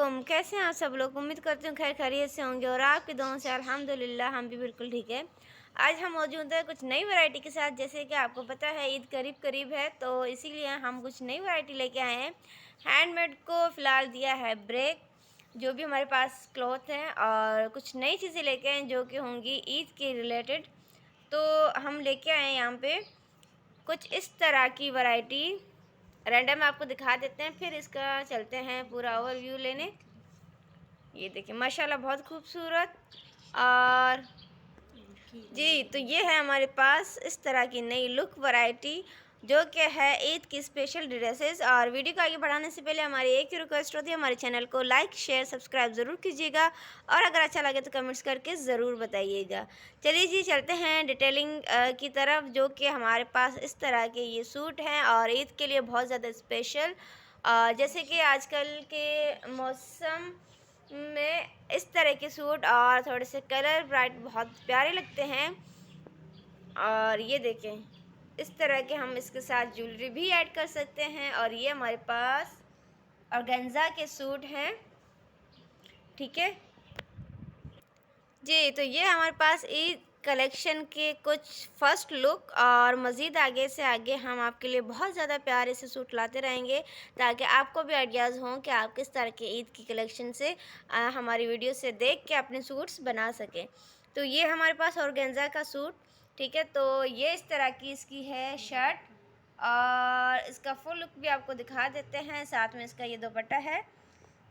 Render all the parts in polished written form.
वालेकुम। कैसे हैं आप सब लोग? उम्मीद करती हूँ खैर खैरियत से होंगे और आपकी दुआओं से अल्हम्दुलिल्लाह हम भी बिल्कुल ठीक है। आज हम मौजूद हैं कुछ नई वैरायटी के साथ। जैसे कि आपको पता है ईद करीब करीब है, तो इसीलिए हम कुछ नई वैरायटी लेके आए हैं। हैंडमेड को फ़िलहाल दिया है ब्रेक। जो भी हमारे पास क्लॉथ हैं और कुछ नई चीज़ें लेके आए हैं जो कि होंगी ईद के रिलेटेड। तो हम लेके आए हैं यहाँ पे कुछ इस तरह की वैरायटी। रैंडम आपको दिखा देते हैं, फिर इसका चलते हैं पूरा ओवरव्यू लेने। ये देखिए माशाल्लाह बहुत खूबसूरत। और जी, तो ये है हमारे पास इस तरह की नई लुक वैरायटी जो कि है ईद की स्पेशल ड्रेसेस। और वीडियो को आगे बढ़ाने से पहले हमारी एक ही रिक्वेस्ट होती है, हमारे चैनल को लाइक शेयर सब्सक्राइब ज़रूर कीजिएगा और अगर अच्छा लगे तो कमेंट्स करके ज़रूर बताइएगा। चलिए जी चलते हैं डिटेलिंग की तरफ। जो कि हमारे पास इस तरह के ये सूट हैं और ईद के लिए बहुत ज़्यादा स्पेशल। जैसे कि आजकल के मौसम में इस तरह के सूट और थोड़े से कलर ब्राइट बहुत प्यारे लगते हैं। और ये देखें इस तरह के हम इसके साथ ज्वेलरी भी ऐड कर सकते हैं। और ये हमारे पास ऑर्गेन्जा के सूट हैं, ठीक है जी। तो ये हमारे पास ईद कलेक्शन के कुछ फ़र्स्ट लुक और मज़ीद आगे से आगे हम आपके लिए बहुत ज़्यादा प्यारे से सूट लाते रहेंगे ताकि आपको भी आइडियाज़ हों कि आप किस तरह के ईद की कलेक्शन से हमारी वीडियो से देख के अपने सूट्स बना सकें। तो ये हमारे पास ऑर्गेन्जा का सूट, ठीक है। तो ये इस तरह की इसकी है शर्ट और इसका फुल लुक भी आपको दिखा देते हैं। साथ में इसका ये दुपट्टा है,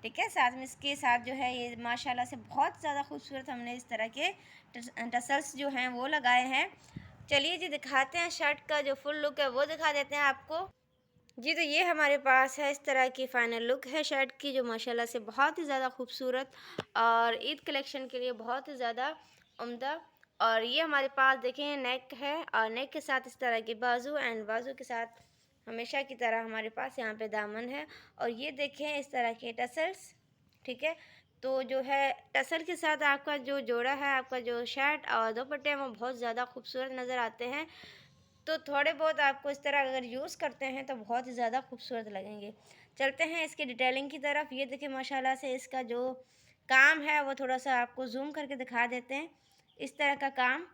ठीक है। साथ में इसके साथ जो है ये माशाल्लाह से बहुत ज़्यादा खूबसूरत हमने इस तरह के टसल्स जो हैं वो लगाए हैं। चलिए जी दिखाते हैं शर्ट का जो फुल लुक है वो दिखा देते हैं आपको। जी, तो ये हमारे पास है इस तरह की फ़ाइनल लुक है शर्ट की जो माशाल्लाह से बहुत ही ज़्यादा खूबसूरत और ईद कलेक्शन के लिए बहुत ही ज़्यादा उम्दा। और ये हमारे पास देखें नेक है और नेक के साथ इस तरह की बाजू एंड बाजू के साथ हमेशा की तरह हमारे पास यहाँ पे दामन है। और ये देखें इस तरह के टसल्स, ठीक है। तो जो है टसल के साथ आपका जो जोड़ा है, आपका जो शर्ट और दुपट्टे हैं वो बहुत ज़्यादा खूबसूरत नज़र आते हैं। तो थोड़े बहुत आपको इस तरह अगर यूज़ करते हैं तो बहुत ही ज़्यादा खूबसूरत लगेंगे। चलते हैं इसकी डिटेलिंग की तरफ। ये देखिए माशाल्लाह से इसका जो काम है वो थोड़ा-सा आपको ज़ूम करके दिखा देते हैं। इस तरह का काम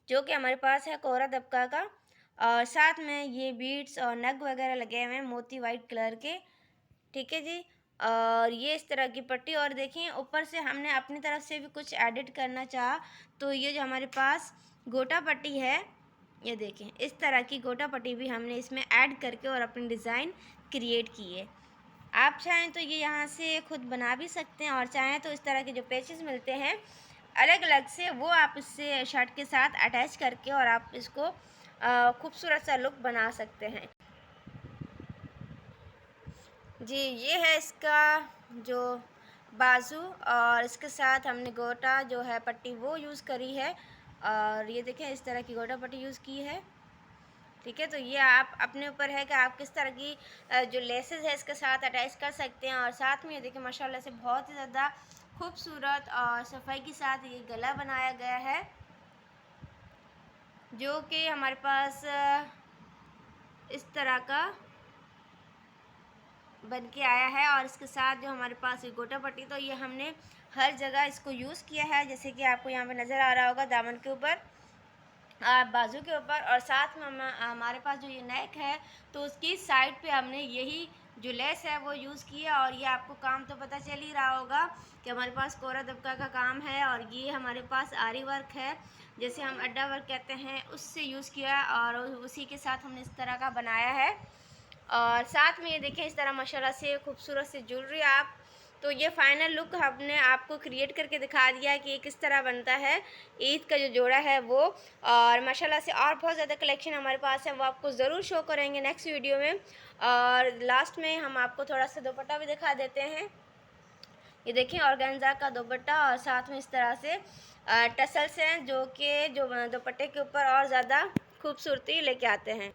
जो कि हमारे पास है कोहरा दबका का। और साथ में ये बीड्स और नग वगैरह लगे हुए हैं मोती वाइट कलर के, ठीक है जी। और ये इस तरह की पट्टी और देखिए ऊपर से हमने अपनी तरफ से भी कुछ एडिट करना चाहा तो ये जो हमारे पास गोटा पट्टी है, ये देखें इस तरह की गोटा पट्टी भी हमने इसमें ऐड करके और अपनी डिज़ाइन क्रिएट की है। आप चाहें तो ये यहाँ से खुद बना भी सकते हैं और चाहें तो इस तरह के जो पेचेस मिलते हैं अलग अलग से वो आप इससे शर्ट के साथ अटैच करके और आप इसको खूबसूरत सा लुक बना सकते हैं। जी, ये है इसका जो बाजू और इसके साथ हमने गोटा जो है पट्टी वो यूज़ करी है। और ये देखें इस तरह की गोटा पट्टी यूज़ की है, ठीक है। तो ये आप अपने ऊपर है कि आप किस तरह की जो लेसेस है इसके साथ अटैच कर सकते हैं। और साथ में ये देखिए माशाल्लाह से बहुत ही ज़्यादा खूबसूरत और सफाई के साथ ये गला बनाया गया है जो कि हमारे पास इस तरह का बन के आया है। और इसके साथ जो हमारे पास ये गोटा पट्टी तो ये हमने हर जगह इसको यूज़ किया है, जैसे कि आपको यहाँ पे नज़र आ रहा होगा दामन के ऊपर, बाजू के ऊपर। और साथ में हमारे पास जो ये नेक है तो उसकी साइड पे हमने यही जो लेस है वो यूज़ की है। और ये आपको काम तो पता चल ही रहा होगा कि हमारे पास कोहरा दबका का काम है और ये हमारे पास आरी वर्क है, जैसे हम अड्डा वर्क कहते हैं, उससे यूज़ किया और उसी के साथ हमने इस तरह का बनाया है। और साथ में ये देखें इस तरह माशाल्लाह से खूबसूरत सी ज्वेलरी आप। तो ये फ़ाइनल लुक हमने आपको क्रिएट करके दिखा दिया कि ये किस तरह बनता है ईद का जो जोड़ा है वो। और माशाल्लाह से और बहुत ज़्यादा कलेक्शन हमारे पास है वो आपको ज़रूर शो करेंगे नेक्स्ट वीडियो में। और लास्ट में हम आपको थोड़ा सा दुपट्टा भी दिखा देते हैं। ये देखिए ऑर्गेन्जा का दुपट्टा और साथ में इस तरह से टसल्स हैं जो कि जो दुपट्टे के ऊपर और ज़्यादा खूबसूरती लेके आते हैं।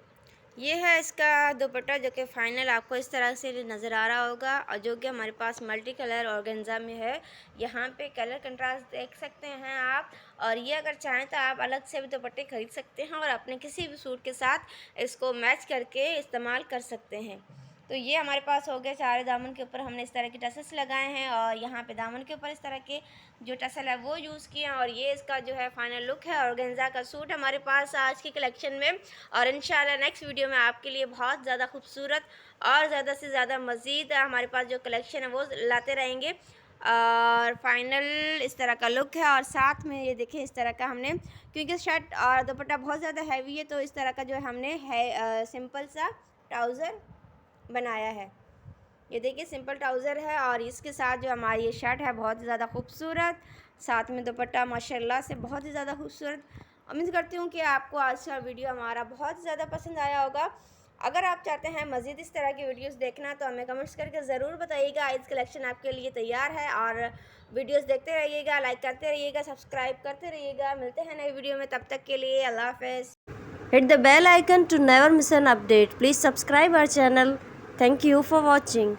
ये है इसका दुपट्टा जो कि फ़ाइनल आपको इस तरह से नज़र आ रहा होगा और जो कि हमारे पास मल्टी कलर ऑर्गेन्जा में है। यहाँ पे कलर कंट्रास्ट देख सकते हैं आप। और ये अगर चाहें तो आप अलग से भी दुपट्टे खरीद सकते हैं और अपने किसी भी सूट के साथ इसको मैच करके इस्तेमाल कर सकते हैं। तो ये हमारे पास हो गया। सारे दामन के ऊपर हमने इस तरह के टसल्स लगाए हैं और यहाँ पे दामन के ऊपर इस तरह के जो टसल है वो यूज़ किए हैं। और ये इसका जो है फाइनल लुक है ऑर्गेन्जा का सूट हमारे पास आज की कलेक्शन में। और इंशाल्लाह नेक्स्ट वीडियो में आपके लिए बहुत ज़्यादा खूबसूरत और ज़्यादा से ज़्यादा मज़ीद हमारे पास जो कलेक्शन है वो लाते रहेंगे। और फाइनल इस तरह का लुक है। और साथ में ये देखें इस तरह का हमने, क्योंकि शर्ट और दुपट्टा बहुत ज़्यादा हैवी है, तो इस तरह का जो है हमने है सिंपल सा ट्राउज़र बनाया है। ये देखिए सिंपल ट्राउज़र है और इसके साथ जो हमारी ये शर्ट है बहुत ही ज़्यादा खूबसूरत, साथ में दुपट्टा माशाल्लाह से बहुत ही ज़्यादा खूबसूरत। उम्मीद करती हूँ कि आपको आज का वीडियो हमारा बहुत ज़्यादा पसंद आया होगा। अगर आप चाहते हैं मज़ीद इस तरह की वीडियोस देखना तो हमें कमेंट्स करके ज़रूर बताइएगा। इस कलेक्शन आपके लिए तैयार है और वीडियोस देखते रहिएगा, लाइक करते रहिएगा, सब्सक्राइब करते रहिएगा। मिलते हैं नई वीडियो में, तब तक के लिए अल्लाह हाफ़िज़। Hit the bell icon to never miss an update. Please subscribe our channel. Thank you for watching.